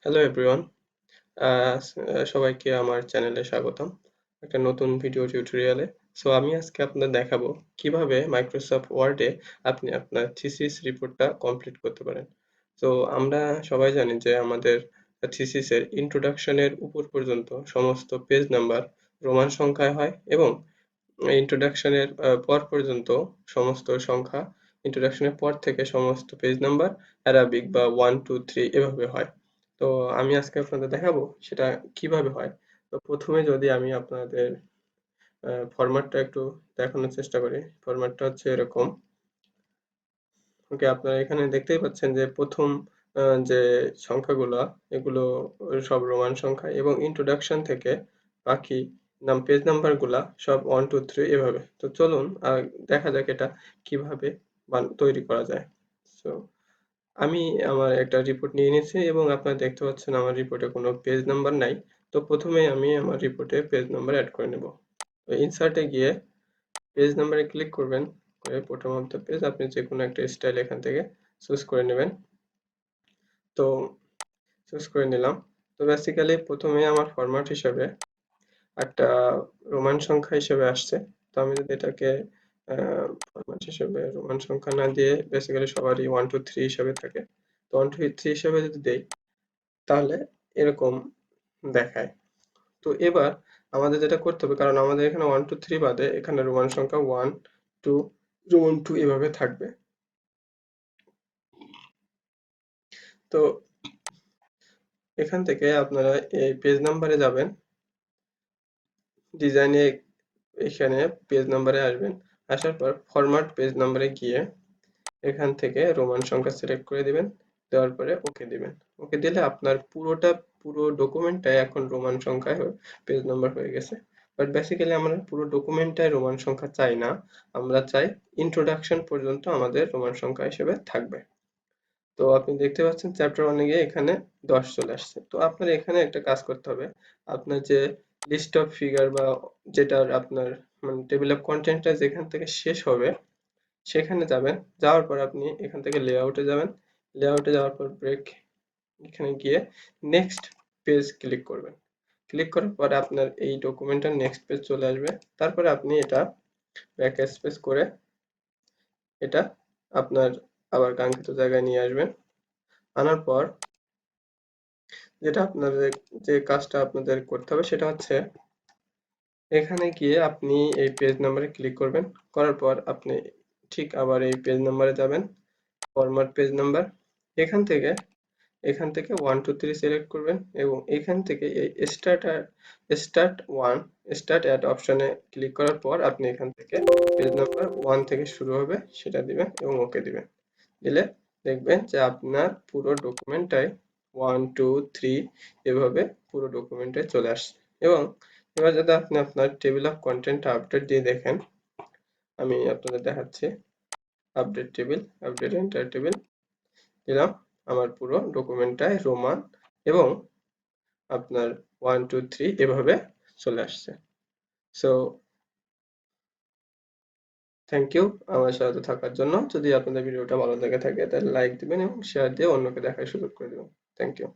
Hello everyone, সবাইকে আমার চ্যানেলে স্বাগতম একটা নতুন ভিডিও টিউটোরিয়ালে। আমি আজকে আপনাদের দেখাবো কিভাবে মাইক্রোসফট ওয়ার্ডে আপনি আপনার থিসিস রিপোর্টটা কমপ্লিট করতে পারেন। আমরা সবাই জানি যে আমাদের থিসিসের ইন্ট্রোডাকশনের উপর পর্যন্ত সমস্ত পেজ নাম্বার রোমান সংখ্যায় হয় এবং ইন্ট্রোডাকশনের পর পর্যন্ত সমস্ত সংখ্যা, ইন্ট্রোডাকশনের পর থেকে সমস্ত পেজ নাম্বার অ্যারাবিক বা 1 2 3 এভাবে হয়। তো আমি আজকে আপনাদের দেখাবো সেটা কিভাবে হয়। তো প্রথমে যদি আমি আপনাদের ফরম্যাটটা একটু দেখানোর চেষ্টা করি। ফরম্যাটটা হচ্ছে এরকম। ওকে, আপনারা এখানে দেখতেই পাচ্ছেন যে প্রথম যে সংখ্যাগুলা এগুলো সব রোমান সংখ্যা এবং ইন্ট্রোডাকশন থেকে বাকি পেজ নাম্বার গুলা সব 1 2 3 এভাবে। তো চলুন দেখা যাক এটা কিভাবে তৈরি করা যায়। সো আমি আমার একটা রিপোর্ট নিয়ে নিয়েছি এবং আপনারা দেখতে পাচ্ছেন আমার রিপোর্টে কোনো পেজ নাম্বার নাই। তো প্রথমেই আমি আমার রিপোর্টে পেজ নাম্বার অ্যাড করে নেব। তো ইনসার্টে গিয়ে পেজ নাম্বারে ক্লিক করবেন, করে বটম অফ দ্য পেজ আপনি যে কোনো একটা স্টাইল এখান থেকে চুজ করে নেবেন। তো চুজ করে নিলাম। তো বেসিক্যালি প্রথমে আমার ফরম্যাট হিসেবে একটা রোমান সংখ্যা হিসেবে আসছে। তো আমি যদি এটাকে ফরম্যাট হিসেবে রোমান সংখ্যা না দিয়ে বেসিক্যালি সবারই 1 2 3 হিসেবে থাকে। তো 1 2 3 হিসেবে যদি দেই তাহলে এরকম দেখায়। তো এবার আমাদের যেটা করতে হবে, কারণ আমাদের এখানে 1 2 3 বাদে এখানে রোমান সংখ্যা 1 2 রোমান 2 এভাবে থাকবে। তো এখান থেকে আপনারা এই পেজ নাম্বারে যাবেন, ডিজাইনে এখানে পেজ নাম্বারে আসবেন, আসার পর ফরম্যাট পেজ নাম্বারে গিয়ে এখান থেকে রোমান সংখ্যা সিলেক্ট করে দিবেন, দেওয়ার পরে ওকে দিবেন। ওকে দিলে আপনার পুরো ডকুমেন্টটাই এখন রোমান সংখ্যায় পেজ নাম্বার হয়ে গেছে। বাট বেসিক্যালি আমরা পুরো ডকুমেন্টটাই রোমান সংখ্যা চাই না, আমরা চাই ইন্ট্রোডাকশন পর্যন্ত আমাদের রোমান সংখ্যা হিসেবে থাকবে। তো আপনি দেখতে পাচ্ছেন চ্যাপ্টার 1 এ গিয়ে এখানে 10 চলে আসছে। তো আপনার এখানে একটা কাজ করতে হবে। আপনার যে লিস্ট অফ ফিগার বা যেটার আপনার টেবিল অফ কন্টেন্টটা যেখান থেকে শেষ হবে সেখানে যাবেন। যাওয়ার পর আপনি এখান থেকে লেআউটে যাবেন। লেআউটে যাওয়ার পর ব্রেক এখানে গিয়ে নেক্সট পেজ ক্লিক করবেন। ক্লিক করার পরে আপনার এই ডকুমেন্টের নেক্সট পেজ চলে আসবে। তারপরে আপনি এটা ব্যাক স্পেস করে এটা আপনার আবার কাঙ্ক্ষিত জায়গায় নিয়ে আসবেন। আনার পর যেটা আপনাদের যে কাজটা আপনাদের করতে হবে সেটা হচ্ছে এখানে গিয়ে আপনি এই পেজ নাম্বারে ক্লিক করবেন। করার পর আপনি ঠিক আবার এই পেজ নাম্বারে যাবেন, ফরম্যাট পেজ নাম্বার। এখান থেকে 1 2 3 সিলেক্ট করবেন এবং এখান থেকে এই স্টার্ট অ্যাট অপশনে ক্লিক করার পর আপনি এখান থেকে পেজ নাম্বার 1 থেকে শুরু হবে সেটা দিবেন এবং ওকে দিবেন। দিলে দেখবেন যে আপনার পুরো ডকুমেন্টটাই 1 2 3 এভাবে পুরো ডকুমেন্টে চলে আসছে। এবং এবার যদি আপনি আপনার টেবিল অফ কন্টেন্ট আপডেট দিয়ে দেখেন, আমি আপনাদের দেখাচ্ছি। আপডেট এন্টার টেবিল দিলাম, আমার পুরো ডকুমেন্টটাই রোমান এবং আপনার 1 2 3 এভাবে চলে আসছে। সো থ্যাংক ইউ আমার সাথে থাকার জন্য। যদি আপনাদের ভিডিওটা ভালো লেগে থাকে তাহলে লাইক দিবেন এবং শেয়ার দিয়ে অন্যকে দেখার সুযোগ করে দিবেন। Thank you.